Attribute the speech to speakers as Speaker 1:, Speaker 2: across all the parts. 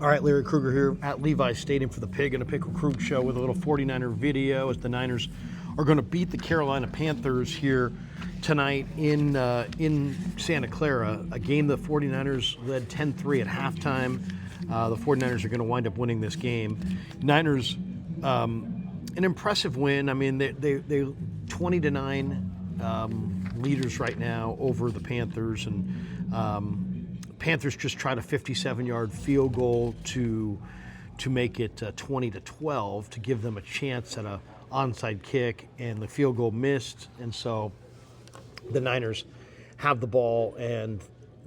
Speaker 1: All right, Larry Krueger here at Levi's Stadium for the Pig and a Pickle Krug show with a little 49er video as the Niners are going to beat the Carolina Panthers here tonight in Santa Clara, a game the 49ers led 10-3 at halftime. The 49ers are going to wind up winning this game. Niners, an impressive win. I mean, they 20-9 leaders right now over the Panthers, and Panthers just tried a 57-yard field goal to make it 20-12 to give them a chance at a onside kick, and the field goal missed, and so the Niners have the ball, and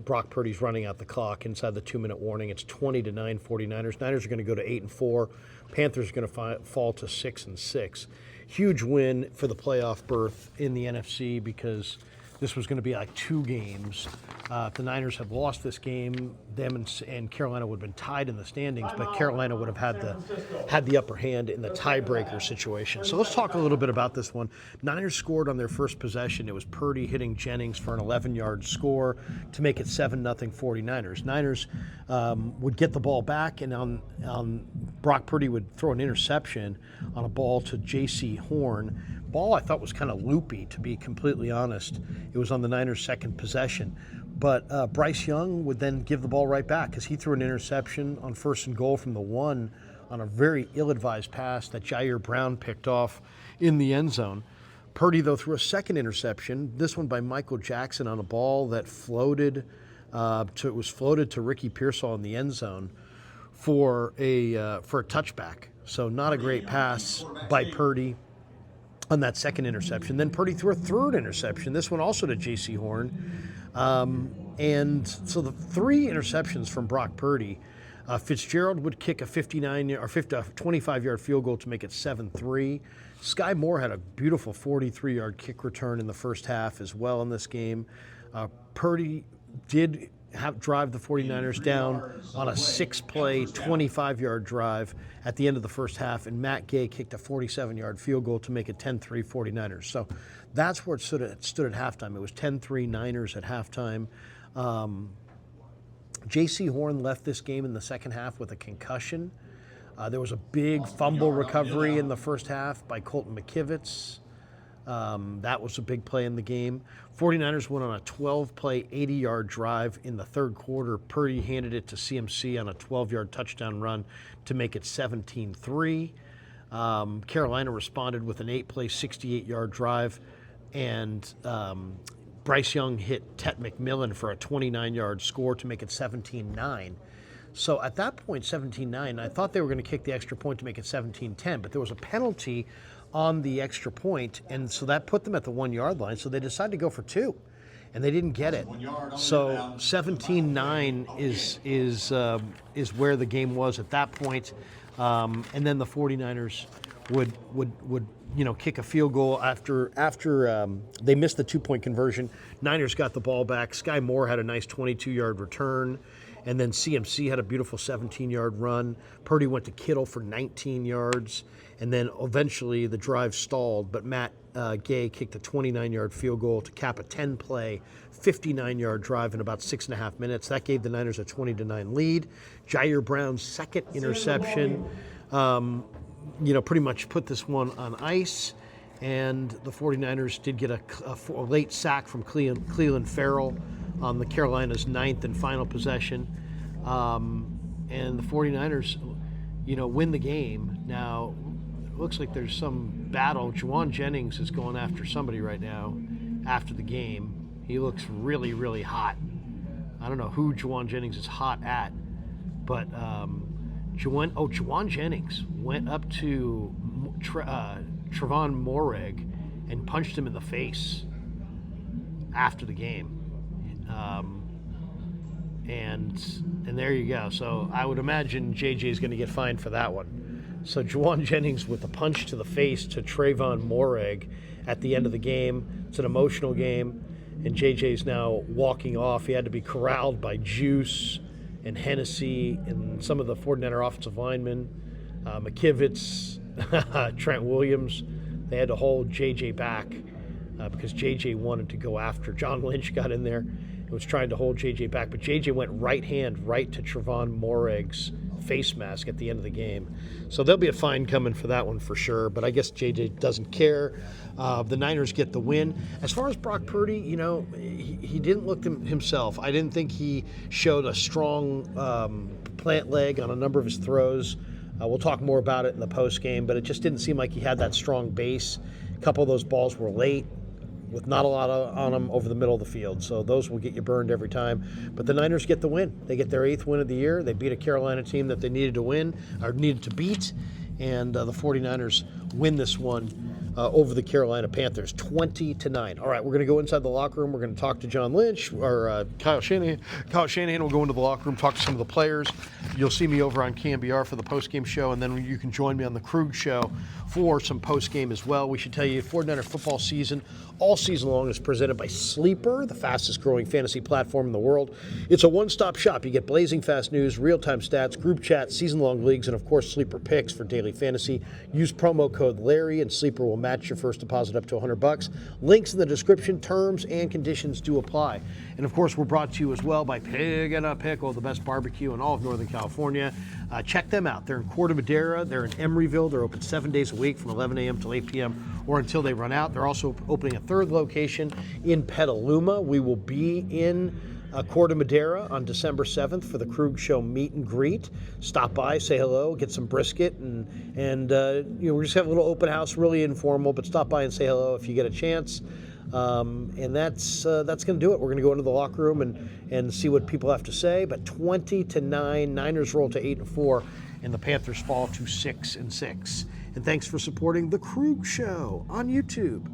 Speaker 1: Brock Purdy's running out the clock inside the 2-minute warning. It's 20-9 49ers. Niners are going to go to 8-4. Panthers are going to fall to 6-6. Huge win for the playoff berth in the NFC because this was going to be like 2 games. If the Niners had lost this game, them and Carolina would have been tied in the standings, but Carolina would have had the upper hand in the tiebreaker situation. So let's talk a little bit about this one. Niners scored on their first possession. It was Purdy hitting Jennings for an 11-yard score to make it 7-0 49ers. Niners would get the ball back, and on Brock Purdy would throw an interception on a ball to J.C. Horn. Ball I thought was kind of loopy, to be completely honest. It was on the Niners' second possession. But Bryce Young would then give the ball right back because he threw an interception on 1st and goal from the 1 on a very ill-advised pass that Jair Brown picked off in the end zone. Purdy, though, threw a second interception, this one by Michael Jackson on a ball that floated to Ricky Pearsall in the end zone for a touchback. So not a great pass by Purdy on that second interception. Then Purdy threw a third interception, this one also to J.C. Horn. And so the 3 interceptions from Brock Purdy. Fitzgerald would kick a 25-yard field goal to make it 7-3. Sky Moore had a beautiful 43-yard kick return in the first half as well in this game. Purdy did drive the 49ers down on a 6-play, 25-yard drive at the end of the first half, and Matt Gay kicked a 47-yard field goal to make it 10-3 49ers. So that's where it stood at halftime. It was 10-3 Niners at halftime. J.C. Horn left this game in the second half with a concussion. There was a big fumble recovery in the first half by Colton McKivitz. That was a big play in the game. 49ers went on a 12-play, 80-yard drive in the third quarter. Purdy handed it to CMC on a 12-yard touchdown run to make it 17-3. Carolina responded with an 8-play, 68-yard drive, and Bryce Young hit Tet McMillan for a 29-yard score to make it 17-9. So at that point, 17-9, I thought they were going to kick the extra point to make it 17-10, but there was a penalty on the extra point, and so that put them at the 1-yard line, so they decided to go for 2, and they didn't get it. So 17-9 is where the game was at that point. And then the 49ers would kick a field goal after they missed the 2-point conversion. Niners got the ball back. Sky Moore had a nice 22-yard return, and then CMC had a beautiful 17-yard run. Purdy went to Kittle for 19 yards, and then eventually the drive stalled, but Matt Gay kicked a 29-yard field goal to cap a 10-play, 59-yard drive in about 6.5 minutes. That gave the Niners a 20-9 lead. Jair Brown's second interception, pretty much put this one on ice, and the 49ers did get a late sack from Cleveland Farrell on the Carolina's 9th and final possession. And the 49ers, win the game. Now, it looks like there's some battle. Juwan Jennings is going after somebody right now after the game. He looks really, really hot. I don't know who Juwan Jennings is hot at, but Juwan Jennings went up to Trevon Moehrig and punched him in the face after the game. And there you go. So I would imagine JJ is going to get fined for that one. So Juwan Jennings with a punch to the face to Trevon Moehrig at the end of the game. It's an emotional game, and JJ's now walking off. He had to be corralled by Juice and Hennessy and some of the 49er offensive linemen, McKivitz, Trent Williams. They had to hold JJ back because JJ wanted to go after. John Lynch got in there and was trying to hold JJ back, but JJ went right hand right to Trevon Moehrig's face mask at the end of the game. So there'll be a fine coming for that one for sure, but I guess JJ doesn't care. The Niners get the win. As far as Brock Purdy, he didn't look himself. I didn't think he showed a strong plant leg on a number of his throws. We'll talk more about it in the post game, but it just didn't seem like he had that strong base. A couple of those balls were late, with not a lot on them over the middle of the field. So those will get you burned every time. But the Niners get the win. They get their 8th win of the year. They beat a Carolina team that they needed to win, or needed to beat. And the 49ers win this one over the Carolina Panthers, 20-9. All right, we're going to go inside the locker room. We're going to talk to John Lynch, or Kyle Shanahan. Kyle Shanahan will go into the locker room, talk to some of the players. You'll see me over on KMBR for the postgame show, and then you can join me on the Krug show for some postgame as well. We should tell you, 49er football season, all season long, is presented by Sleeper, the fastest growing fantasy platform in the world. It's a one-stop shop. You get blazing fast news, real-time stats, group chats, season-long leagues, and of course, Sleeper picks for daily fantasy. Use promo code Larry, and Sleeper will match your first deposit up to $100. Links in the description. Terms and conditions do apply. And of course, we're brought to you as well by Pig and a Pickle, the best barbecue in all of Northern California. Check them out. They're in Corte Madera. They're in Emeryville. They're open 7 days a week from 11 a.m. till 8 p.m. or until they run out. They're also opening a 3rd location in Petaluma. We will be in Corte Madera on December 7th for the Krug Show meet and greet. Stop by, say hello, get some brisket, and we just have a little open house, really informal, but stop by and say hello if you get a chance. And that's going to do it. We're going to go into the locker room and see what people have to say. But 20-9, Niners roll to 8-4, and the Panthers fall to 6-6. And thanks for supporting the Krug Show on YouTube.